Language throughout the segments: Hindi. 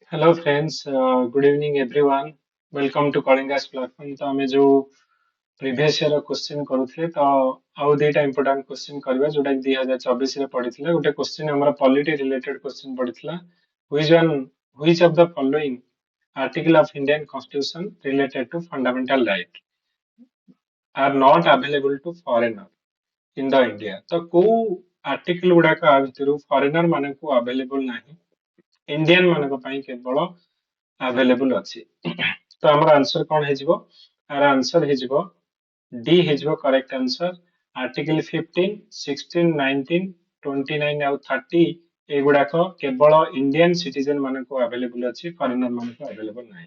Hello friends, good evening everyone. Welcome to Kalinga's platform. तो हमें जो previous year क्वेश्चन करूଥିଲେ तो आउ दुईटा important क्वेश्चन करबा जोटा 2024 रे पढ़िथिला गोटे क्वेश्चन हमर पॉलिटी रिलेटेड क्वेश्चन पढ़िथिला which one which of the following article of Indian constitution related to fundamental right are not available to foreigner in the India तो को आर्टिकल गुडा का भितरु फॉरेनर माने को अवेलेबल नाही इंडियन माने को पई केवल अवेलेबल अछि तो हमर आंसर कोन हे जिवो आर आंसर हे जिवो डी हे जिवो करेक्ट आंसर आर्टिकल 15 16 19 29 आउ 30 एगुडा को केवल इंडियन सिटीजन माने को अवेलेबल अछि फॉरेनर माने को अवेलेबल नाही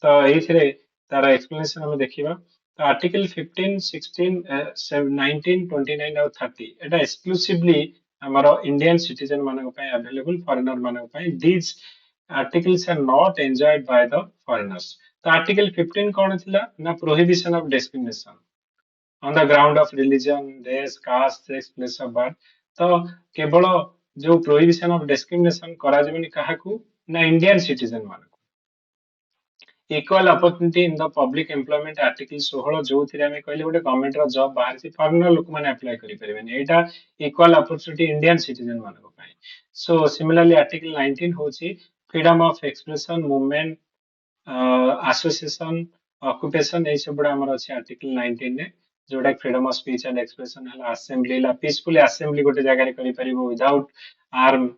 तो एथिरे तार एक्सप्लेनेशन हम देखिबा तो आर्टिकल 15 16 19 29 आउ 30 एटा एक्सक्लूसिवली हमारो इंडियन सिटीजन माने को पई अवेलेबल फॉरेनर माने को पई this articles are not enjoyed by the foreigners. तो आर्टिकल 15 कौन थिला ना prohibition of discrimination on the ground of religion race caste sex place of birth तो केवल जो प्रोहिबिशन ऑफ डिस्क्रिमिनेशन करा जेबनी काहाकू ना इंडियन सिटीजन मान equal opportunity in the public employment article 16 जो थिरे हमें कहले गोटे गवर्नमेंट रो जॉब बाहर से फॉरेनर लोक माने अप्लाई करि परिबेनी एटा इक्वल अपॉर्चुनिटी इंडियन सिटीजन मान को पाई सो सिमिलरली आर्टिकल 19 होची freedom of expression movement association occupation ए सब बडा हमर अछि आर्टिकल 19 ने जोटा freedom of speech and expression हला असेंबली ला पीसफुली असेंबली गोटे जगह रे करि परिबो विदाउट आर्म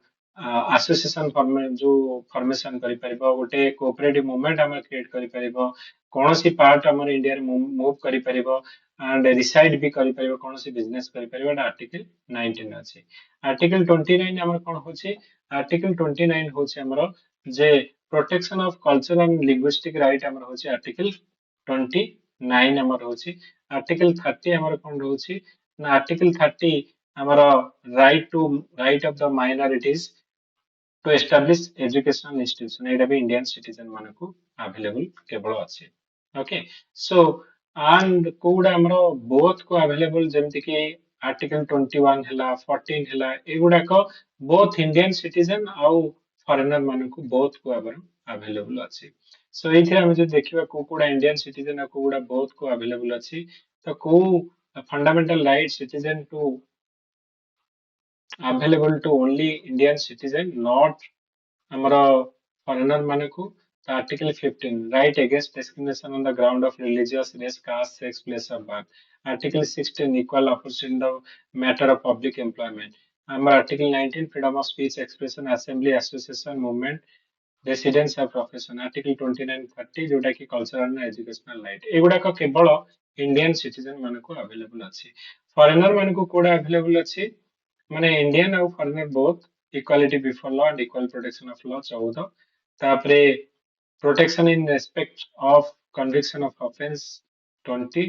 एसोसिएशन जो फॉर्मेशन करि परिबो गोटे कोऑपरेटिव मूवमेंट हम क्रिएट करि परिबो कोनोसी पार्ट हमर इंडिया रे मूव करि परिबो एंड रिसाइड भी करि परिबो कोनोसी बिजनेस करि परिबो आर्टिकल 19 अछि आर्टिकल 29 हमर कोन होछि आर्टिकल 29 होछि हमर जे protection of culture and linguistic right हमर होछि आर्टिकल 29 हमर होछि आर्टिकल 30 हमर कोन होछि ना आर्टिकल 30 हमर right of the minorities to establish educational institution एटा भी इंडियन सिटीजन मानकू अवेलेबल केवल अछि ओके सो एंड कोडा हमरो बोथ को अवेलेबल जेमति कि आर्टिकल 21 हला 14 हला एगुडा को बोथ इंडियन सिटीजन आउ फॉरेनर मानकू बोथ को अवेलेबल अछि सो एथि हम जे देखिबा कोडा इंडियन सिटीजन आ कोडा बोथ को अवेलेबल अछि तो को fundamental right citizen to available to only Indian citizen, not our foreigner maneku. The Article 15, right against discrimination on the ground of religious, race, caste, sex, place of birth. Article 16, equal opportunity in the matter of public employment. Article 19, freedom of speech, expression, assembly, association, movement, residence or profession. Article 29, 30, जोटा कि cultural and educational right. एगुड़ा का केवल Indian citizen मानको available अच्छी. Foreigner मानको कोड़ा available अच्छी. माने इंडियन और foreigner both equality before law and equal protection of law 14 तापरे protection in respect of conviction of offence 20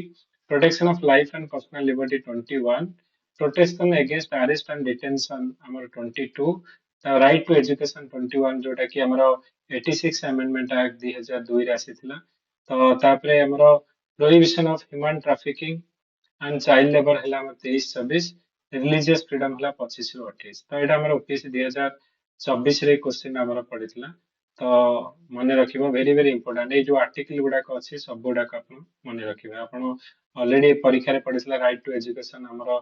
protection of life and personal liberty 21 protection against arrest and detention हमर 22 राइट टू एजुकेशन 21 जोटा कि हमर 86 अमेंडमेंट एक्ट 2002 रे आसीथिला तो तापरे हमर prohibition of human trafficking and child labour हला हमर 23 26 रिलीजियस फ्रीडम हला 25 रु 28 तो एटा हमर ओपीएससी 2024 रे क्वेश्चन हमर पडितला तो मने रखिबो वेरी वेरी इंपोर्टेंट ए जो आर्टिकल गुडा को अछि सब गुडा को अपन मने रखिबे अपन ऑलरेडी परीक्षा रे पडितला राइट टू एजुकेशन हमर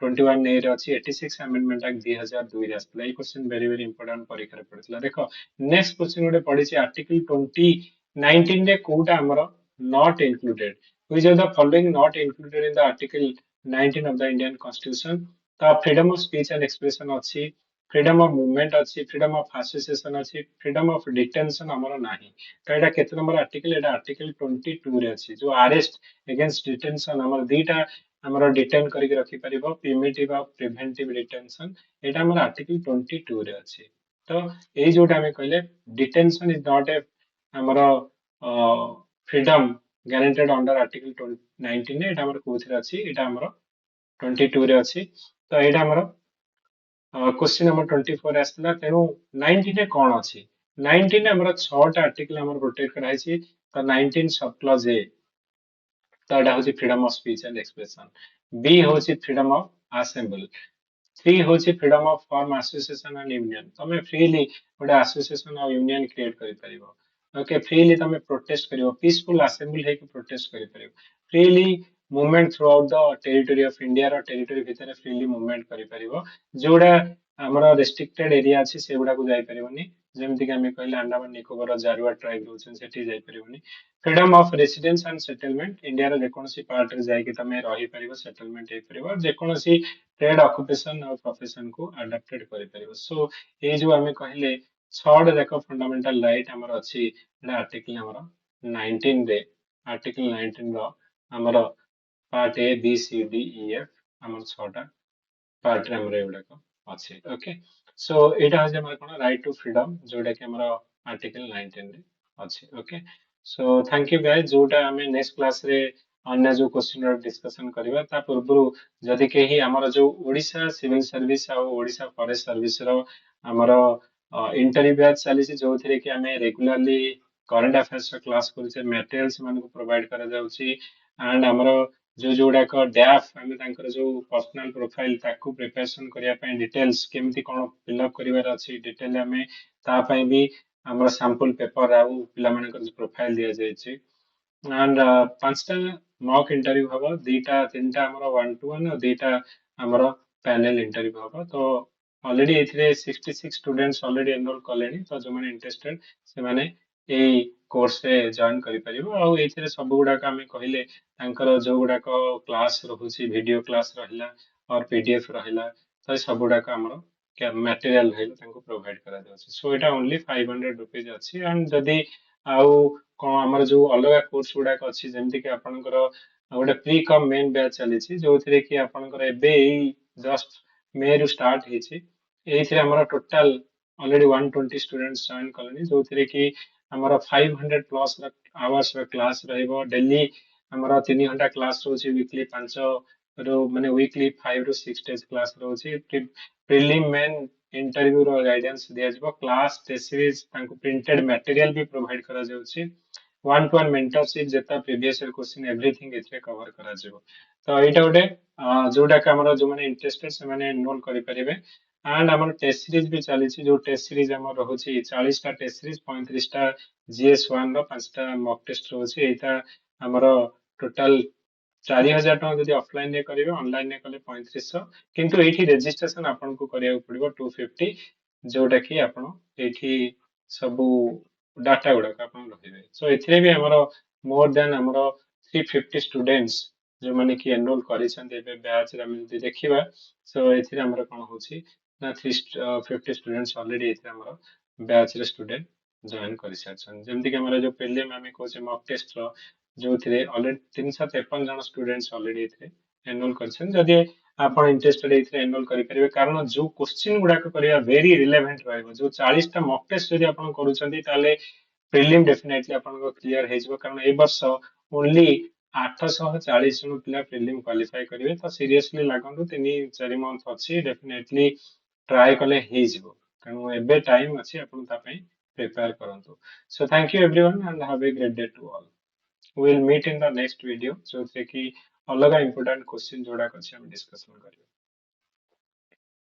21 ए रे अछि 86 अमेंडमेंट एक्ट 2002 रे आस्तला ए क्वेश्चन वेरी वेरी इंपोर्टेंट परीक्षा रे पडितला देखो नेक्स्ट क्वेश्चन गुडे पडिछि आर्टिकल 20 19 रे कोटा हमर not included which are the following not included in the article 19 of the Indian Constitution the freedom of speech and expression अछि freedom of movement अछि freedom of association अछि freedom of detention हमर नाही तो एटा केते नंबर आर्टिकल एटा आर्टिकल 22 रे अछि जो अरेस्ट अगेंस्ट डिटेंशन हमर दीटा हमर डिटेन करि के रखि परिबो प्रिमिटिव ऑफ प्रिवेंटिव डिटेंशन एटा हमर आर्टिकल 22 रे अछि तो ए जोटा हमें कहले डिटेंशन इज नॉट ए हमर फ्रीडम guaranteed under article 19 एटा हमर कोथि अछि एटा हमर 22 रे अछि तो एटा हमर क्वेश्चन नंबर 24 आसला तेनु 19 रे कोन अछि 19 रे हमर 6 टा आर्टिकल हमर प्रोटेक्ट कराइ छी तो 19 सब क्लॉज ए तो एटा होछि freedom of speech and expression B होछि फ्रीडम ऑफ असेंबल थ्री हूँ freedom of form association and union तमें फ्रीली गोटे एसोसिएशन और यूनियन क्रिएट कर ओके फ्रीली तमें प्रोटेस्ट करिवो पीसफुल असेंबली है कि प्रोटेस्ट कर freely movement throughout the territory of India रो टेरिटोरी भितर फ्रीली मूवमेंट कर जोड़ा हमर रेस्ट्रिक्टेड एरिया अच्छी से गुडा को जाई परिवनी जेमति कि हमें कहले अंडमान निकोबर जारुआ ट्राइब रोचन सेठी जाई परिवनी freedom of residence and settlement India रो जेकोनसी पार्ट रे जाई कि तमे रही परिवो सेटलमेंट हे परिवो जेकोनसी ट्रेड ऑक्युपेशन और प्रोफेशन को अडॉप्टेड करि परिवो सो ये जो हमें कहले छड जाक फंडामेंटल राइट हमर अछि एटा आर्टिकल हमर 19 रे आर्टिकल 19 रो हमर part A B C D E F हमर छटा पार्ट रे हमर एगुडा अच्छे ओके सो एटा हजे हमर कोन राइट टू फ्रीडम जोटा कि हमर आर्टिकल 19 रे अच्छे okay so thank you guys जोटा हमें नेक्स्ट क्लास रे अन्य जो क्वेश्चन रो डिस्कशन करबा ता पूर्व जदि केही हमर जो ओडिशा सिविल सर्विस आ ओडिशा फॉरेस्ट सर्विस रो हमर इंटरव्यू बैच चली जो थिरे कि हमें रेगुलरली करंट अफेयर्स रो क्लास करूचे मटेरियल्स मान को प्रोवाइड करा जाउची एंड हमर जो जोड़ाक डैफ आम जो पर्सनल प्रोफाइल ताकू प्रिपरेशन करने डिटेल्स केमती कौन फिलअप कर डिटेल आम तापाई भी आम सैंपल पेपर आउ पे प्रोफाइल दि जाए एंड पांचटा मॉक इंटरव्यू हम दीटा तीन टा हमर 1-to-1 और दीटा हमर पैनल इंटरव्यू हम तो ऑलरेडी एथिरे 66 स्टूडेंट्स ऑलरेडी एनरोल कलेनी तो जो माने इंटरेस्टेड से माने ए कोर्स रे जॉइन करि परिबो आ एथिरे सब गुडा का हमें कहिले तांकर जो गुडा को क्लास रहुची वीडियो क्लास रहिला और पीडीएफ रहिला तो सब गुडा का हमर क्या मटेरियल रहिला तांको प्रोवाइड करा जाउची सो एटा ओनली 500 रुपीस अछि एंड जदी आउ कोन हमर जो अलग कोर्स गुडा को अछि जेमति कि आपनकर गोटे प्री कम मेन बैच चली जो थिरे कि आपनकर एबे जस्ट मे रु स्टार्ट हेछि एथिरे हमर टोटल ऑलरेडी 120 स्टूडेंट्स जॉइन कलेनी जो थिरे कि हमर 500 प्लस आवर्स रो क्लास रहइबो डेली हमर 3 घंटा क्लास रोची वीकली 5 रो माने वीकली 5 रो 6 डेज क्लास रोची प्रीलिम मेन इंटरव्यू रो गाइडेंस दिया जबो क्लास टेस्ट सीरीज तांको प्रिंटेड मटेरियल भी प्रोवाइड करा जाउची 1-to-1 मेंटरशिप जेता प्रीवियस ईयर क्वेश्चन एवरीथिंग एथिरे कवर करा जबो तो एटा गोटे जोटा का हमर जो माने इंटरेस्टेड से माने एनरोल करि परिबे एंड हमर टेस्ट सीरीज भी चली जो टेस्ट सीरीज हमर रहुची 40 टा टेस्ट सीरीज 35 टा जीएस1 रो 5 टा मॉक टेस्ट रहुची एटा हमर टोटल 4000 टका जदि ऑफलाइन ने करिवे ऑनलाइन ने कले 3500 किंतु एठी रजिस्ट्रेशन आपन को करिया पड़िबो 250 जोटा कि आपन एठी सब डाटा गुडा आपन रहिबे सो एथिरे भी हमर मोर देन हमर 350 स्टूडेंट्स जो माने कि एनरोल करिसन एबे बैच रे हम जदि देखिबा सो एथिरे हमर कोन होची ना 350 स्टूडेंट्स ऑलरेडी एथिरे हमर बैच रे स्टूडेंट जॉइन करिसन जेमति कि हमर जो प्रीलिम हमें कोचे मॉक टेस्ट रो जो थिरे ऑलरेडी 353 जन स्टूडेंट्स ऑलरेडी एथिरे एनरोल करिसन जदि आपण इंटरेस्टेड एथिरे एनरोल करि परिबे कारण जो क्वेश्चन गुडा को करिया वेरी रिलेवेंट रहइबो जो 40 टा मॉक टेस्ट जदि आपण करूछंती ताले प्रीलिम डेफिनेटली आपण को क्लियर हेजबो कारण ए वर्ष ओनली 840 जन पिला प्रीलिम क्वालिफाई करिवे तो सीरियसली लागंतु 3-4 मंथ अछि डेफिनेटली ट्राई कले हेजबो कारण एबे टाइम अछि आपण ता पई प्रिपेयर करंतु so thank you everyone and have a great day to all we'll meet in the next video जो थे कि अलग इंपोर्टेंट क्वेश्चन जोड़ा कर हम डिस्कशन करियो